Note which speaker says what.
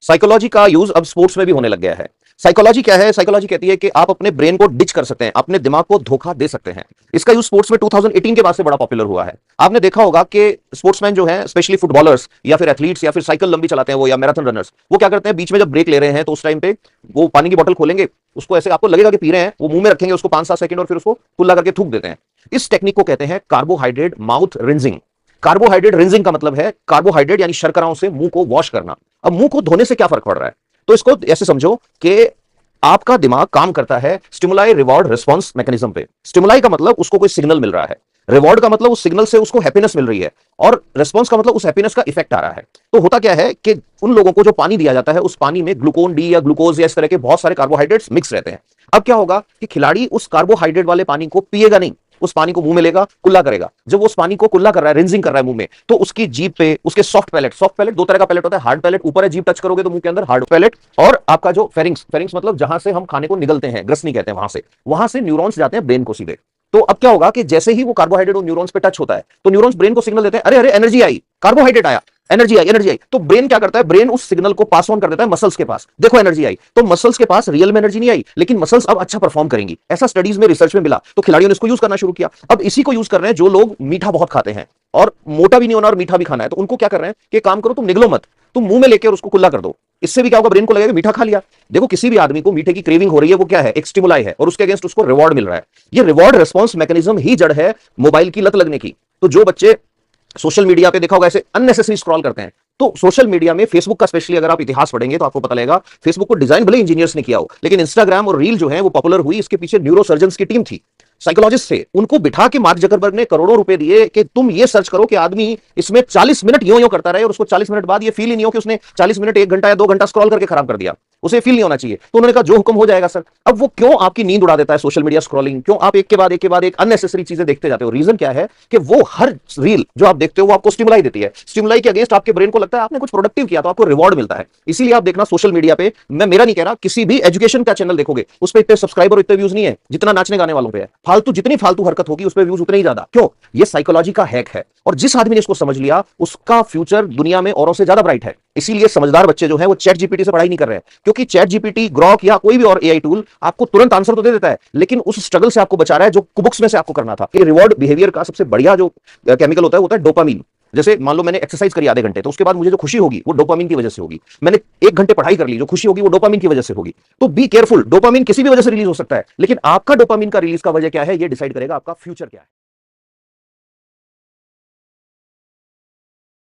Speaker 1: Psychology का use अब sports में भी होने लग गया है। साइकोलॉजी क्या है? साइकोलॉजी कहती है कि आप अपने ब्रेन को डिच कर सकते हैं, अपने दिमाग को धोखा दे सकते हैं। इसका यूज स्पोर्ट्स में 2018 के बाद से बड़ा पॉपुलर हुआ है। आपने देखा होगा कि स्पोर्ट्समैन जो हैं, स्पेशली फुटबॉलर्स या फिर एथलीट्स या फिर साइकिल लंबी चलाते हैं वो, या मैराथन रनर्स, वो क्या करते हैं, बीच में जब ब्रेक ले रहे हैं तो उस टाइम पे वो पानी की बोतल खोलेंगे, उसको ऐसे आपको लगेगा कि पी रहे हैं, वो मुंह में रखेंगे उसको 5-7 सेकंड और फिर उसको कुल्ला करके थूक देते हैं। इस टेक्निक को कहते हैं carbohydrate mouth rinsing. Carbohydrate rinsing का मतलब है कार्बोहाइड्रेट यानी शर्कराओं से मुंह को वॉश करना। अब मुंह को धोने से क्या फर्क पड़ रहा है? तो इसको ऐसे समझो कि आपका दिमाग काम करता है स्टिमुलाई रिवॉर्ड रिस्पॉन्स मैकेनिज्म पे। स्टिमुलाई का मतलब उसको कोई सिग्नल मिल रहा है, रिवॉर्ड का मतलब उस सिग्नल से उसको हैप्पीनेस मिल रही है, और रिस्पॉन्स का मतलब उस हैप्पीनेस का इफेक्ट आ रहा है। तो होता क्या है कि उन लोगों को जो पानी दिया जाता है, उस पानी में ग्लूकोन डी या ग्लूकोज या इस तरह के बहुत सारे कार्बोहाइड्रेट्स मिक्स रहते हैं। अब क्या होगा कि खिलाड़ी उस कार्बोहाइड्रेट वाले पानी को पिएगा नहीं, उस पानी को मुंह में लेगा, कुल्ला करेगा। जब वो उस पानी को कुल्ला कर रहा है, रिंजिंग कर रहा है मुंह में, तो उसकी जीभ पे उसके सॉफ्ट पैलेट दो तरह का पैलेट होता है। हार्ड पैलेट ऊपर है, जीभ टच करोगे तो मुंह के अंदर हार्ड पैलेट, और आपका जो फेरिंग्स मतलब जहां से हम खाने को निगलते हैं, ग्रसनी कहते हैं, वहां से न्यूरॉन्स जाते हैं ब्रेन को सीधे। तो अब क्या होगा कि जैसे ही वो कार्बोहाइड्रेट उन न्यूरॉन्स पे टच होता है तो न्यूरॉन्स ब्रेन को सिग्नल देते हैं, अरे अरे एनर्जी आई, कार्बोहाइड्रेट आया, एनर्जी आई। तो ब्रेन क्या करता है? ब्रेन उस सिग्नल को पास ऑन कर देता है मसल्स के पास, देखो एनर्जी आई। तो मसल्स के पास रियल में एनर्जी नहीं आई, लेकिन मसल्स अब अच्छा परफॉर्म करेंगी, ऐसा स्टडीज में, रिसर्च में मिला। तो खिलाड़ियों ने इसको यूज करना शुरू किया। अब इसी को यूज कर रहे हैं जो लोग मीठा बहुत खाते हैं और मोटा भी नहीं होना और मीठा भी खाना है, तो उनको क्या कर रहे हैं कि काम करो, तुम निगलो मत, तुम मुंह में लेकर उसको कुल्ला कर दो। इससे भी क्या होगा? ब्रेन को लगेगा मीठा खा लिया। देखो, किसी भी आदमी को मीठे की क्रेविंग हो रही है, वो क्या है? एक स्टिमुलाई है, और उसके अगेंस्ट उसको रिवॉर्ड मिल रहा है। ये रिवॉर्ड रिस्पॉन्स मैकेनिज्म ही जड़ है मोबाइल की लत लगने की। तो जो बच्चे सोशल मीडिया पे देखा होगा ऐसे अननेसेसरी स्क्रॉल करते हैं, तो सोशल मीडिया में फेसबुक का स्पेशली अगर आप इतिहास पढ़ेंगे तो आपको पता लगेगा, फेसबुक को डिजाइन भले इंजीनियर्स ने किया हो, लेकिन इंस्टाग्राम और रील जो है वो पॉपुलर हुई, इसके पीछे न्यूरोसर्जन्स की टीम थी, साइकोलॉजिस्ट थे। उनको बिठा के मार्क जकरबर्ग ने करोड़ों रुपए दिए कि तुम ये सर्च करो कि आदमी इसमें 40 मिनट यो करता रहे और उसको 40 मिनट बाद ये फील ही नहीं हो कि उसने 40 मिनट, 1 घंटा या 2 घंटा स्क्रॉल करके खराब कर दिया, उसे फील नहीं होना चाहिए। तो उन्होंने कहा जो हुक्म हो जाएगा सर। अब वो क्यों आपकी नींद उड़ा देता है सोशल मीडिया स्क्रॉलिंग? क्यों आप एक के बाद एक अननेसेसरी चीजें देखते जाते हो? रीजन क्या है कि वो हर रील जो आप देखते हो वो आपको स्टिमुलाई देती है। स्टिमुलाई के अगेंस्ट आपके ब्रेन को लगता है आपने कुछ प्रोडक्टिव किया तो आपको रिवॉर्ड मिलता है। इसीलिए आप देखना सोशल मीडिया पे, मैं मेरा नहीं कह रहा, किसी भी एजुकेशन का चैनल देखोगे उस पर इतने सब्सक्राइबर, इतने व्यूज नहीं है जितना नाचने गाने वालों पे है। फालतू, जितनी फालतू हरकत होगी उस पर व्यूज उतने ही ज्यादा। क्यों? ये साइकोलॉजी का हैक है, और जिस आदमी ने इसको समझ लिया उसका फ्यूचर दुनिया में औरों से ज्यादा ब्राइट है। इसीलिए समझदार बच्चे जो है वो चैट जीपीटी से पढ़ाई नहीं कर रहे हैं, क्योंकि चैट जीपीटी, ग्रॉक या कोई भी और एआई टूल आपको तुरंत आंसर तो दे देता है, लेकिन उस स्ट्रगल से आपको बचा रहा है जो बुक्स में से आपको करना था। कि रिवॉर्ड बिहेवियर का सबसे बढ़िया जो केमिकल होता है डोपामीन। जैसे मान लो मैंने एक्सरसाइज करी आधे घंटे, तो उसके बाद मुझे जो खुशी होगी वो डोपामीन की वजह से होगी। मैंने 1 घंटे पढ़ाई कर ली, जो खुशी होगी वो डोपामीन की वजह से होगी। तो बी केयरफुल, डोपामीन किसी भी वजह से रिलीज हो सकता है, लेकिन आपका डोपामीन का रिलीज का वजह क्या है ये डिसाइड करेगा आपका फ्यूचर क्या है।